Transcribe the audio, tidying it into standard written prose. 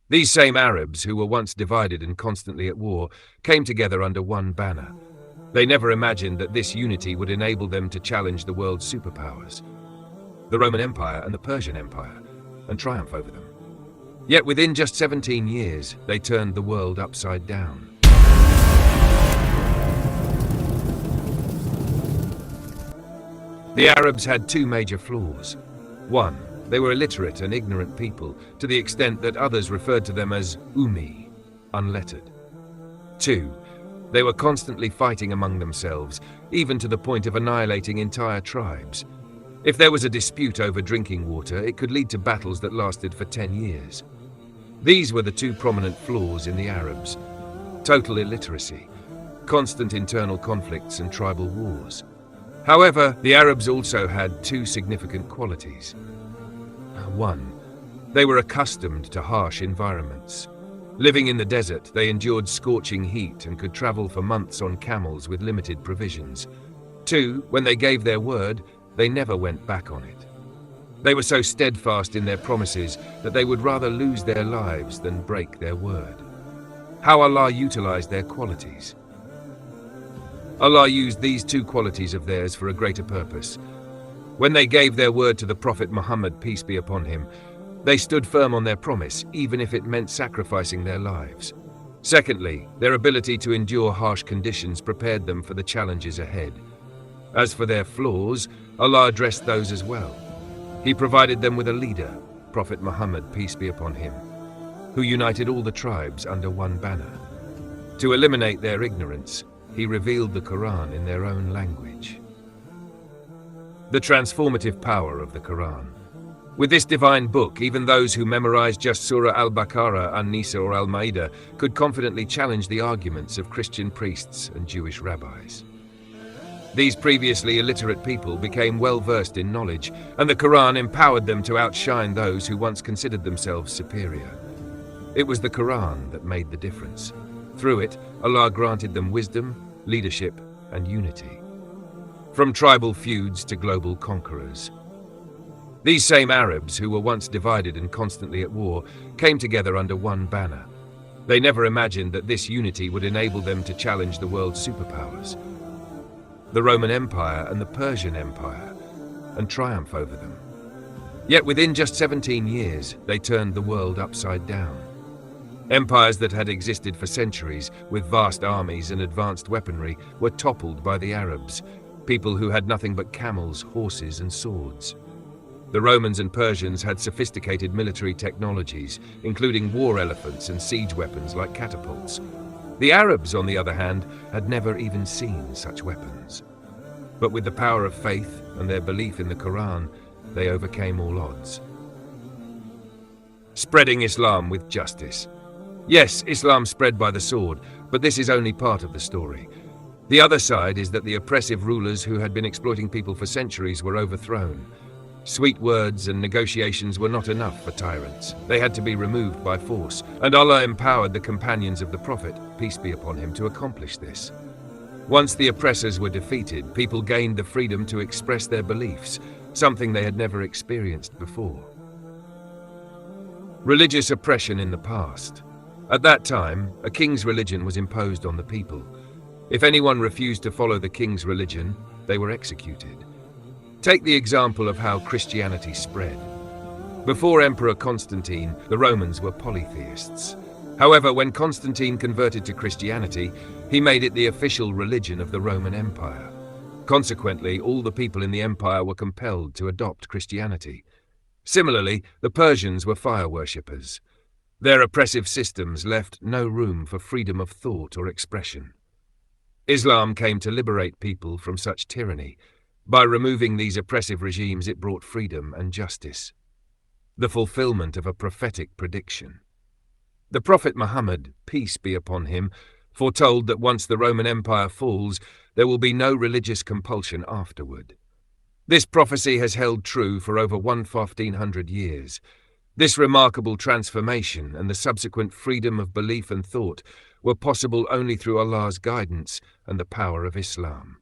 These same Arabs, who were once divided and constantly at war, came together under one banner. They never imagined that this unity would enable them to challenge the world's superpowers, the Roman Empire and the Persian Empire, and triumph over them. Yet within just 17 years, they turned the world upside down. The Arabs had two major flaws. One, they were illiterate and ignorant people, to the extent that others referred to them as ummi, unlettered. Two, they were constantly fighting among themselves, even to the point of annihilating entire tribes. If there was a dispute over drinking water, it could lead to battles that lasted for 10 years. These were the two prominent flaws in the Arabs: total illiteracy, constant internal conflicts and tribal wars. However, the Arabs also had two significant qualities. One, they were accustomed to harsh environments. Living in the desert, they endured scorching heat and could travel for months on camels with limited provisions. Two, when they gave their word, they never went back on it. They were so steadfast in their promises that they would rather lose their lives than break their word. How Allah utilized their qualities. Allah used these two qualities of theirs for a greater purpose. When they gave their word to the Prophet Muhammad, peace be upon him, they stood firm on their promise, even if it meant sacrificing their lives. Secondly, their ability to endure harsh conditions prepared them for the challenges ahead. As for their flaws, Allah addressed those as well. He provided them with a leader, Prophet Muhammad, peace be upon him, who united all the tribes under one banner. To eliminate their ignorance, he revealed the Quran in their own language. The transformative power of the Quran. With this divine book, even those who memorized just Surah Al-Baqarah, An-Nisa or Al-Ma'idah could confidently challenge the arguments of Christian priests and Jewish rabbis. These previously illiterate people became well-versed in knowledge, and the Quran empowered them to outshine those who once considered themselves superior. It was the Quran that made the difference. Through it, Allah granted them wisdom, leadership, and unity. From tribal feuds to global conquerors. These same Arabs, who were once divided and constantly at war, came together under one banner. They never imagined that this unity would enable them to challenge the world's superpowers, the Roman Empire and the Persian Empire, and triumph over them. Yet within just 17 years, they turned the world upside down. Empires that had existed for centuries, with vast armies and advanced weaponry, were toppled by the Arabs, people who had nothing but camels, horses, and swords. The Romans and Persians had sophisticated military technologies, including war elephants and siege weapons like catapults. The Arabs, on the other hand, had never even seen such weapons. But with the power of faith and their belief in the Quran, they overcame all odds. Spreading Islam with justice. Yes, Islam spread by the sword, but this is only part of the story. The other side is that the oppressive rulers who had been exploiting people for centuries were overthrown. Sweet words and negotiations were not enough for tyrants. They had to be removed by force, and Allah empowered the companions of the Prophet, peace be upon him, to accomplish this. Once the oppressors were defeated, people gained the freedom to express their beliefs, something they had never experienced before. Religious oppression in the past. At that time, a king's religion was imposed on the people. If anyone refused to follow the king's religion, they were executed. Take the example of how Christianity spread. Before Emperor Constantine, the Romans were polytheists. However, when Constantine converted to Christianity, he made it the official religion of the Roman Empire. Consequently, all the people in the empire were compelled to adopt Christianity. Similarly, the Persians were fire worshippers. Their oppressive systems left no room for freedom of thought or expression. Islam came to liberate people from such tyranny. By removing these oppressive regimes, it brought freedom and justice. The fulfillment of a prophetic prediction. The Prophet Muhammad, peace be upon him, foretold that once the Roman Empire falls, there will be no religious compulsion afterward. This prophecy has held true for over 1,500 years. This remarkable transformation and the subsequent freedom of belief and thought were possible only through Allah's guidance and the power of Islam.